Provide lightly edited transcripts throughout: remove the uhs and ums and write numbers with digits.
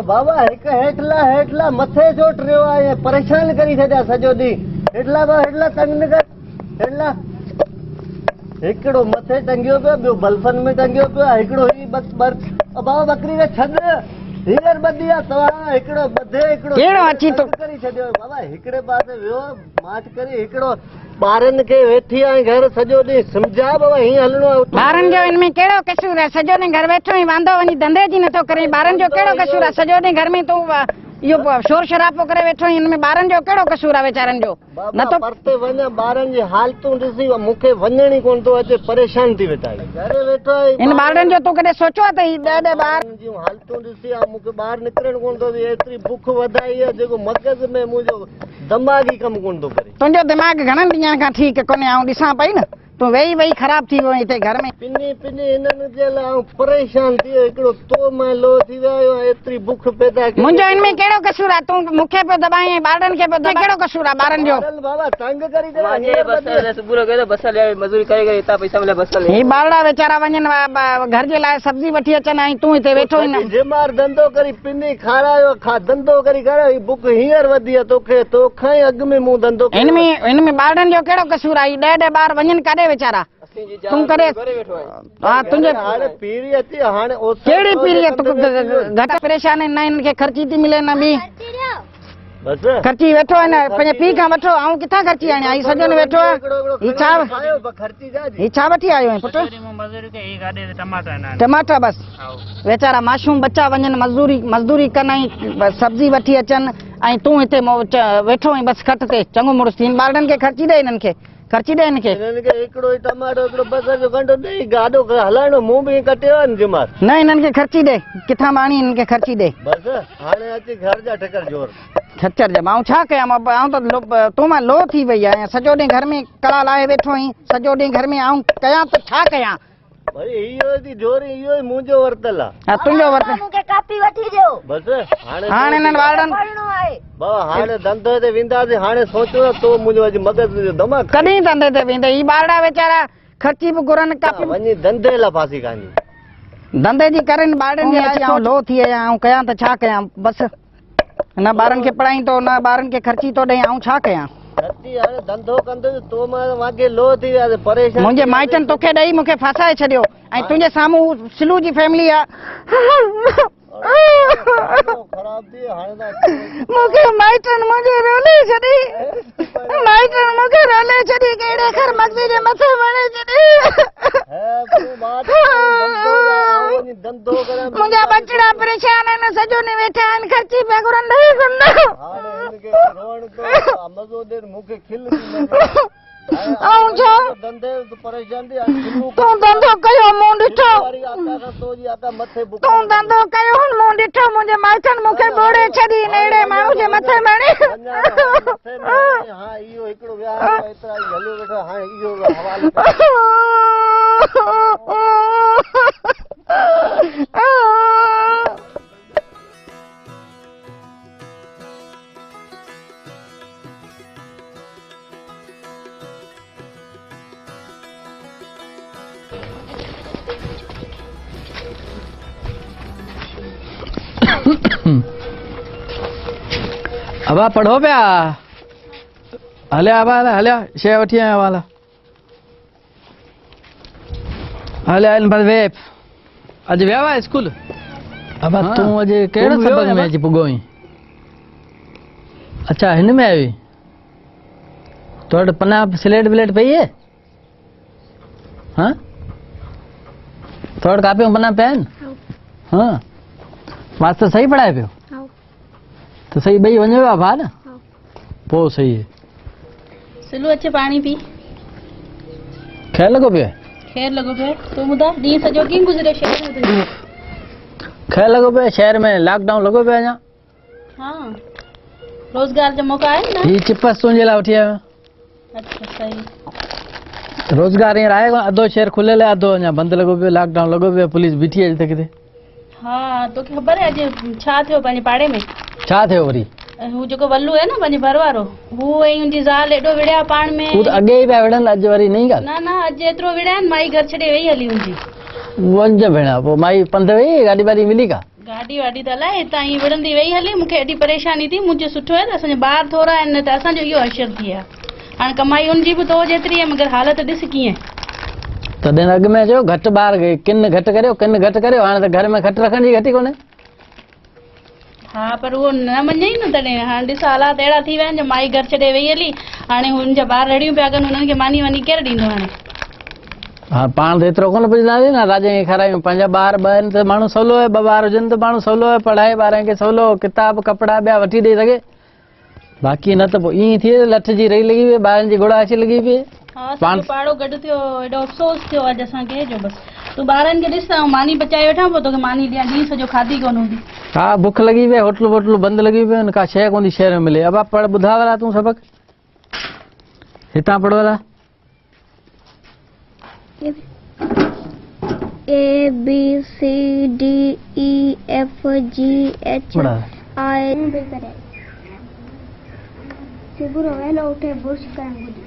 बाबा हिक हेठला मथे चोट रहियो आहे, परेशान करी छॾिया सॼो ॾींहुं। हेठला तंग न कर, हेठला हिकिड़ो मथे टंगियो पियो, ॿियो बल्फन में टंगियो पियो, हिकिड़ो ही बाबा बकरी खे छॾ, हींअर ॿधी आहे तव्हां, हिकिड़ो ॿधे हिकिड़ो कहिड़ो अची तो करी छॾियो। बाबा हिकिड़े पासे वियो माठ करे, हिकिड़ो ॿारनि खे वेठी आहे घर सॼो ॾींहुं, सम्झा बाबा हीअं हलणो आहे। ॿारनि जो हिन में कहिड़ो कसूर आहे? सॼो ॾींहुं घर वेठो ई वांदो वञी धंधे जी नथो करे, ॿारनि जो कहिड़ो कसूर आहे? सॼो ॾींहुं घर में तूं इहो शोर शराबो करे वेठो, हिन में ॿारनि जो कहिड़ो कसूर आहे वीचारनि जो? न तो परते वञा, ॿारनि जी हालतूं ॾिसी मूंखे वञण ई कोन थो अचे, परेशान थी वेठा आहियूं, घरे वेठो आहे। इन ॿारनि जो तूं कॾहिं सोचियो आहे त ही ॾह ॿार जूं हालतूं ॾिसी मूंखे ॿाहिरि निकिरणु कोन थो थिए, एतिरी बुख वधाई आहे जेको मगज़ में मुंहिंजो दिमाग़ ई कमु कोन थो करे। तुंहिंजो दिमाग़ घणनि ॾींहंनि खां ठीकु कोन्हे, आउं ॾिसां पई न, तूं वेही ख़राब थी वियो हिते घर में। पिनी हिननि जे लाइ परेशान थी वियो, हिकिड़ो तो मां लो थी वियो आहियां, एतिरी बुख पैदा कई। मुंहिंजो हिन में कहिड़ो कसूर आहे? तूं मूंखे पियो दॿाई, ॿारनि खे पियो दॿाई, कहिड़ो कसूर आहे ॿारनि जो? बाबा तंग करी दे, ही ॿारड़ा वीचारा वञनि घर जे लाइ सब्जी वठी अचनि, ऐं तूं हिते वेठो ई न। जिमार धंधो करी पिनी खारायो, धंधो करी करे बुख हींअर वधी आहे तोखे, तोखां ई अॻु में मूं धंधो। हिन में ॿारनि जो कहिड़ो कसूर आहे? ॾह ॿार वञनि काॾे वीचारा? तूं करे हा तुंहिंजे हाणे पीढ़ी अची, हाणे कहिड़ी पीढ़ी आहे? तूं घटि परेशान आहिनि, न हिन खे ख़र्ची थी मिले न ॿी ख़र्ची वेठो आहे न, पंहिंजे पीउ खां वठो। ऐं किथां ख़र्ची आणी? आई सॼो ॾींहुं वेठो आहे, ही छा वठी आयो आहीं पुटु? टमाटा बसि? वीचारा मासूम बच्चा वञनि मज़दूरी कनि, सब्जी वठी अचनि, ऐं तूं हिते वेठो आहीं बसि खट ते, चङो मुड़ुस थी। ॿारनि खे ख़र्ची ॾे, हिननि खे ख़र्ची ॾे, हिनखे हिकिड़ो टमाटो हिकिड़ो बसर जो गंढो ॾेई गाॾो हलाइणो, मूं बि कटियो आहे जिमार। न हिननि खे ख़र्ची ॾे, किथां माणी हिननि खे ख़र्ची ॾे। बसि हाणे अची घर जा ठकर जोर खच्चर जमा। आउं छा कयां? आउं त तूं मां लो थी वई आहियां, सॼो ॾींहुं घर में कड़ा लाहे वेठो आहीं, सॼो ॾींहुं घर में। आउं कयां त छा कयां? इहो थी जोरी, इहो ई मुंहिंजो वरतल आहे। हा तुंहिंजो वरतल। मूंखे कापी वठी ॾियो बसि। हाणे हिननि ॿारनि बाबा हाणे धंधे ते वेंदासीं, हाणे सोचो तो मुंहिंजो अॼु मगज़ जो दिमाग़। कॾहिं धंधे ते वेंदे? ही ॿारड़ा वीचारा ख़र्ची बि घुरनि, कापी वञी धंधे लाइ फासी कान्हे, धंधे जी करनि ॿारनि जी। अची आउं लो थी आहियां, आउं कयां त छा कयां? बसि न ॿारनि खे पढ़ाई थो, न ॿारनि खे ख़र्ची थो ॾेई, आउं छा कयां? हाणे धंधो कंदो तो मां वागे लो थी वियासीं, परेशान। मुंहिंजे माइटनि तोखे ॾेई मूंखे फासाए छॾियो, ऐं तुंहिंजे साम्हूं सिलू जी फैमिली आहे। मूंखे माइटनि मुंहिंजे रोले छॾी, माइटनि मूंखे रोले छॾी, कहिड़े घर मगज़ जे मथे वणे छॾी। मुंहिंजा बचड़ा परेशान आहिनि, सॼो ॾींहुं वेठा आहिनि, ख़र्ची पिया घुरनि। तूं धंधो कयो, मूं ॾिठो, तूं धंधो कयो, मूं ॾिठो, मुंहिंजे माइटनि मूंखे ॿोड़े छॾी, अहिड़े माण्हू जे मथे वणे। अबा पढ़ो पिया हलिया, अबा हलिया शइ वठी आया वाला हलिया इन पर वे अॼु विया हुआ स्कूल? अबा तूं अॼु कहिड़े सबक़ में अची पुॻो आहीं? अच्छा हिन में आई तो वटि पना स्लेट ब्लेट पई है? हाँ तो वटि कापियूं पना पिया आहिनि? हाँ मास्तर सही पढ़ाए पियो? तो सही ॿई वञो पिया भाउ न? पोइ सही है। सिलू अचे पाणी पी। ख़ैर लॻो पियो? ख़ैर लॻो पियो। तूं ॿुधाए ॾींहुं सॼो कीअं गुज़रियो शहर में तुंहिंजो? ख़ैर लॻो पियो शहर में, लॉकडाउन लॻो पियो अञा। हाँ रोज़गार जा मौक़ा आहिनि न? ही चिपस तुंहिंजे लाइ वठी आयो। अच्छा सही। रोज़गार हींअर आहे कोन, अधो शहर खुलियल आहे, अधो अञा बंदि लॻो पियो, लॉकडाउन लॻो पियो, पुलिस बीठी आहे अॼु तक किथे। हाँ तोखे ख़बर आहे अॼु छा थियो पंहिंजे पाड़े में? छा थियो वरी? हू जेको वल्लू आहे न पंहिंजे घर वारो, हू ऐं हुनजी ज़ाल एॾो विड़िया पाण में। तू अॻे ई पिया विड़नि, अॼु वरी नहीं ॻाल्हि। न न अॼु एतिरो विड़िया आहिनि, माई घर छॾे वेई हली हुनजी। वञ भेण, पोइ माई पंध वई, गाॾी वाॾी मिली का? गाॾी वाॾी त अलाए, हितां ई विड़ंदी वेई हली। मूंखे एॾी परेशानी थी। मुंहिंजो सुठो आहे त असांजा ॿार थोरा आहिनि, त असांजो इहो अशर थी आहे। हाणे कमाई हुनजी बि तो जेतिरी आहे, मगर हालत ॾिस कीअं। तॾहिं अॻु में चयो घटि ॿार किन घटि करियो, किन घटि करियो। हाणे त घर में खट रखण जी घटि कोन्हे। हा पर उहो न मञई न। तॾहिं हाणे ॾिस हालात अहिड़ा थी विया आहिनि जो माई घर छॾे वेई हली। हाणे हुनजा ॿार रड़ियूं पिया कनि, हुननि खे मानी वञी केरु ॾींदो हाणे। हा पाण त एतिरो कोन पुॼंदासीं न, राजा खे खारायूं। पंहिंजा ॿार ॿ आहिनि त माण्हू सवलो आहे, 2 ॿार हुजनि त माण्हू सवलो आहे, पढ़ाए ॿारनि खे सवलो, किताब कपिड़ा ॿिया वठी ॾेई सघे। बाक़ी न त पोइ ईअं थिए लठ जी रही लॻी पई, ॿारनि जी गुड़ाशी लॻी पई। पाण पाड़ो गॾु थियो, एॾो अफ़सोस थियो अॼु असांखे जो बसि तूं ॿारनि खे ॾिस, मानी बचाए वेठा, पोइ तोखे मानी ॾियां, ॾींहुं सॼो खाधी कोन हूंदी। हा बुख लॻी पई, होटलूं वोटलूं बंदि लॻी पियूं आहिनि, का शइ कोन थी शहर में मिले। अब पढ़ ॿुधा वारा तूं सबक़ हितां पढ़ वारा। A B C D E F G H I सुबह वेलो उठे, बुर्श करण घुरिजे,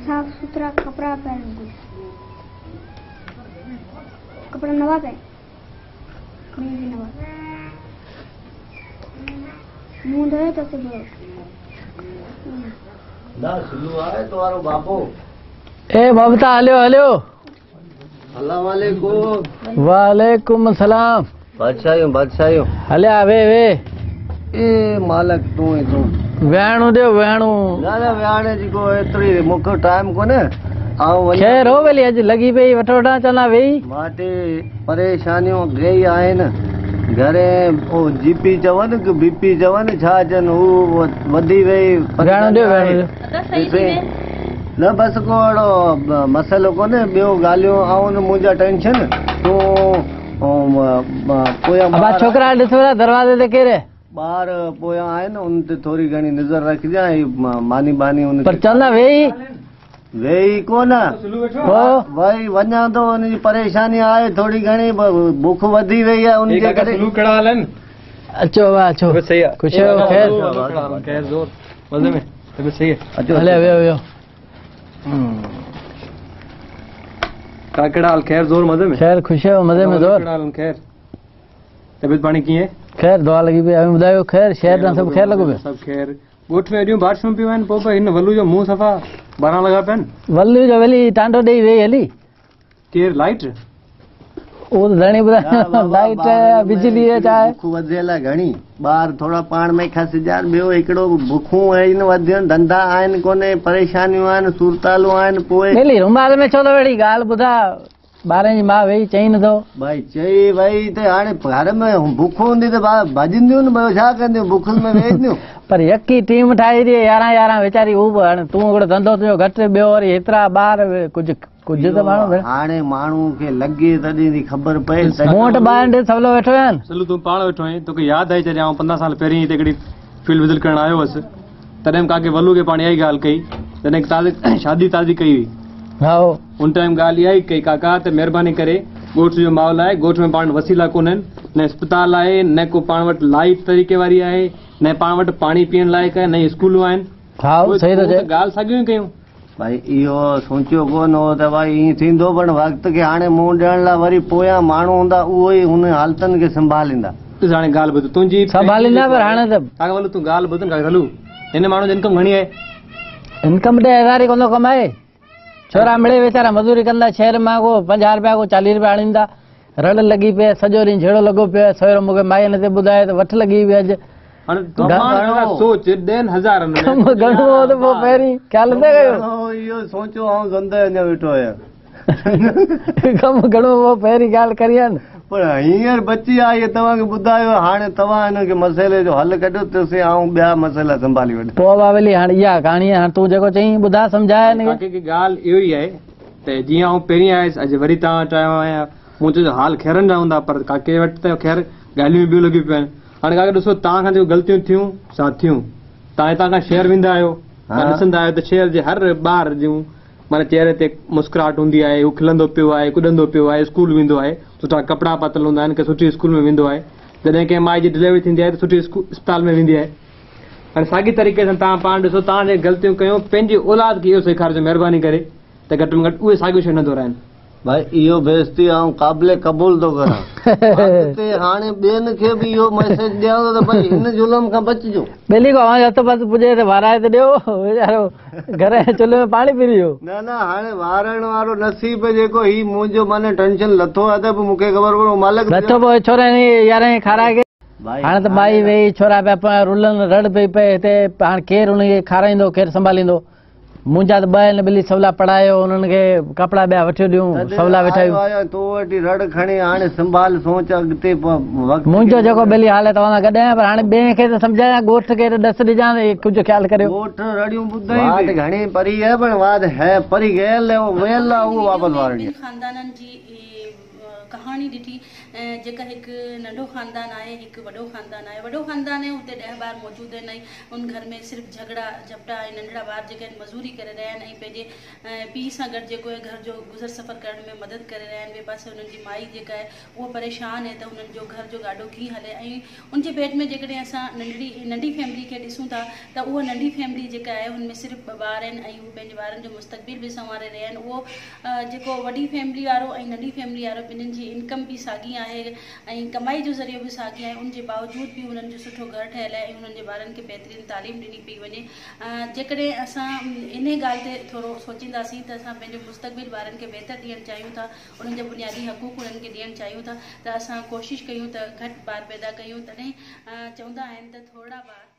साफ सुथरा कपड़ा पहन घुरिजे, कपड़ा नवा पहन, कमीज भी नवा, मुंह धोए तो सुबह ना सुलू आए तुम्हारो बापू। ए ममता हलियो हलियो। अस्सलाम वालेकुम। वालेकुम सलाम। बादशाहियो हलिया वे वे। ए मालक तू ही तू वेणू दे वेणू। ना ना वेहाणे जी को एतरी मुख टाइम कोने। आऊं खैर हो वेली अज लगी पई वठो वठा चला वेई। माटे परेशानियों गई आहिन घरे। ओ जीपी चवन कि बीपी चवन छा जन हू वधी वई। वेणू दे वेणू सही न बस को अहिड़ो मसइलो कोन्हे, ॿियो ॻाल्हियूं आऊं न मुंहिंजा टेंशन तूं पोयां छोकिरा ॾिसो दरवाज़े ते केरु ॿार पोयां आहिनि, उन ते थोरी घणी नज़र रखजांइ। मानी बानी उन पर चवंदा वेही कोन भई वञा थो, उनजी परेशानी आहे थोरी घणी, बुख वधी वई आहे उनजे करे। अचो वाह अचो खुश हो खैर जोर मज़े में तबियत सही है। अचो हले वियो वियो काकड़ा हाल खैर जोर मज़े में खैर खुश हो मज़े में जोर खैर तबियत पानी कीअं है? खैर दुआ लगी पई। अभी ॿुधायो खैर शहर में सब खैर लॻो पियो? सब खैर। ॻोठ में एॾियूं बारिशूं पियूं आहिनि, पोइ हिन वल्लू जो मुंहुं सफ़ा ॿारहं लॻा पिया आहिनि। वल्लू जो वेली टांडो ॾेई वेई हली। केरु लाइट? उहो त धणी ॿुधायो लाइट आहे बिजली आहे छा आहे। बुख वधियल आहे घणी, ॿार थोरा पाण में खसिजान। ॿियो हिकिड़ो बुखूं आहिनि वधियल, धंधा आहिनि कोन्हे, परेशानियूं आहिनि, सूरतालूं आहिनि। पोइ वेली रुमाल में छो त वेड़ी ॻाल्हि ॿुधा, ॿारनि जी माउ वेही चई नथो। भाई चई वई त हाणे घर में बुख हूंदी त भॼंदियूं न, ॿियो छा कंदियूं, बुख में वेहंदियूं। पर यकी टीम ठाही थी 11 वीचारी हू बि। हाणे तूं हिकिड़ो धंधो तुंहिंजो घटि, ॿियो वरी हेतिरा ॿार, कुझु त माण्हू हाणे माण्हू खे लॻे तॾहिं थी ख़बर पए। मूं वटि ॿारनि ॾे सवलो वेठो आहिनि। चलो तूं पाण वेठो आहीं, तोखे यादि आई छॾिया। 15 साल पहिरीं हिते हिकिड़ी फील्ड विज़िट करणु आयो हुअसि, तॾहिं काके वल्लू खे पाण इहा ई ॻाल्हि कई, तॾहिं शादी ताज़ी कई हुई। हा उन टाइम ॻाल्हि इहा ई कई, काका त महिरबानी करे ॻोठ जो माहौल आहे, ॻोठ में पाण वसीला कोन्हनि, न अस्पताल आहे, न को पाण वटि लाइट तरीक़े वारी आहे, न पाण वटि पाणी पीअण लाइक़ु आहे, न स्कूलूं आहिनि। हा सही थो चए। ॻाल्हि साॻियूं ई कयूं। भाई इहो सोचियो कोन हो त भाई ईअं थींदो, पर वक़्त खे हाणे मुंहुं ॾियण लाइ वरी पोयां माण्हू हूंदा, उहो ई हुन हालतनि खे संभालींदा। हाणे ॻाल्हि ॿुध तुंहिंजी संभालींदा, पर हाणे त काका वल्लू तूं ॻाल्हि ॿुध न हलू। हिन माण्हू जी इनकम घणी आहे? इनकम 10,000 ई कोन कमाए। छोरा मिड़े वीचारा मज़ूरी कंदा, शहर मां को 50 रुपया को 40 रुपया आणींदा। रड़ लॻी पई, सॼो ॾींहुं झेड़ो लॻो पियो। सवेरो मूंखे माई न ते ॿुधाए त वठ लॻी पई अॼु। सोच 10,000 घणो हो त पोइ पहिरीं ख़्याल न कयो। इहो सोचियो ऐं गंद अञा वेठो आहियां। कमु घणो हो पहिरीं ॻाल्हि करी आहे न। पर हींअर बची आहे तव्हांखे ॿुधायो, हाणे तव्हां हिनखे मसइले जो हल कढियो तेसीं ऐं ॿिया मसइला संभाली वठो। पोइ बाबेली हाणे इहा कहाणी आहे, हाणे तूं जेको चईं ॿुधा सम्झाए। ॻाल्हि इहो ई आहे त जीअं आउं पहिरीं आयुसि, अॼु वरी तव्हां वटि आयो आहियां। मूं चयो हाल ख़ैरनि जा हूंदा, पर काके वटि त ख़ैर ॻाल्हियूं ॿियूं लॻियूं पियूं आहिनि। हाणे काके ॾिसो, तव्हां खां जेको ग़लतियूं थियूं सा थियूं। तव्हां हितां खां शहर वेंदा आहियो, ॾिसंदा आहियो त शहर जे हर ॿार जूं माना चेहरे ते मुस्कुराहट हूंदी आहे, हू खिलंदो पियो आहे, कुॾंदो पियो आहे, स्कूल वेंदो आहे, सुठा कपिड़ा पातल हूंदा आहिनि, की सुठी स्कूल में वेंदो आहे। जॾहिं कंहिं माई जी डिलीवरी थींदी आहे त सुठी अस्पताल में वेंदी आहे। हाणे साॻी तरीक़े सां तव्हां पाण ॾिसो, तव्हां ग़लतियूं कयूं, पंहिंजी औलाद खे इहो सेखारिजो महिरबानी करे त घटि में घटि उहे साॻियूं शयूं न दोहराइनि। भाई इहो बेइज़ती आऊं क़ाबिल क़बूल थो करां। अॻिते हाणे ॿियनि खे बि इहो मैसेज ॾियां त भई हिन जुल्म खां बचिजो। ॿेली को हथ पत पुॼे त वाराए त ॾियो, वीचारो घर जे चुल्हे में पाणी पी वियो। न न हाणे वारण वारो नसीब जेको ही मुंहिंजो माने टेंशन लथो आहे त मूंखे ख़बर पयो मालिक लथो पोइ छोरे यारहें खाराए खे। हाणे त माई वेही छोरा पिया रुलनि, रड़ पई पए हिते। हाणे केरु हुनखे खाराईंदो, केरु संभालींदो? मुंहिंजा त ॿ आहिनि, ॿिली सवला पढ़ायो, उन्हनि खे कपिड़ा ॿिया वठी ॾियूं, सवला वेठायूं। तो वटि रड़ खणी हाणे संभाल सोच अॻिते वक़्तु। मुंहिंजो जेको ॿिली हाल आहे तव्हां सां गॾु आहियां, पर हाणे ॿिए खे त सम्झायां, ॻोठ खे त ॾस ॾिजां त कुझु ख़्यालु करियो। ॻोठ रड़ियूं ॿुधाई वाद घणी परी है, पर वाद है परी गयल है, वेल आहे उहो वापसि वारणी। खानदाननि जी कहाणी ॾिठी, जेका हिकु नंढो ख़ानदान आहे, हिकु वॾो ख़ानदान आहे। वॾो ख़ानदान आहे, हुते 10 ॿार मौजूदु आहिनि, ऐं उन घर में सिर्फ़ु झगड़ा झपटा ऐं नंढड़ा ॿार जेके आहिनि मज़ूरी करे रहिया आहिनि ऐं पंहिंजे पीउ सां गॾु जेको आहे घर जो गुज़र सफ़र करण में मदद करे रहिया आहिनि। ॿिए पासे हुननि जी माई जेका आहे उहा परेशान आहे त हुननि जो घर जो गाॾो कीअं हले। ऐं उनजे पेट में जेकॾहिं असां नंढी फैमिली खे ॾिसूं था त उहा नंढी फैमिली जेका आहे हुनमें सिर्फ़ु 2 ॿार आहिनि ऐं उहे पंहिंजे ॿारनि जो मुस्तक़बिल बि संवारे रहिया आहिनि। उहो जेको वॾी फैमिली वारो ऐं नंढी फैमिली वारो ॿिन्हिनि जी इनकम बि साॻी आहे ऐं कमाई जो ज़रियो बि साॻी आहे। उनजे बावजूद बि हुननि जो सुठो घर ठहियलु आहे ऐं हुननि जे ॿारनि खे बहितरीन तालीम ॾिनी पई वञे। जेकॾहिं असां इन ॻाल्हि ते थोरो सोचींदासीं त असां पंहिंजो मुस्तक़बिल ॿारनि खे बहितर ॾियणु चाहियूं था, उन्हनि जा बुनियादी हक़ूक़ उन्हनि खे ॾियणु चाहियूं था, त असां कोशिशि कयूं त घटि ॿार पैदा कयूं। तॾहिं चवंदा आहिनि त थोरा ॿार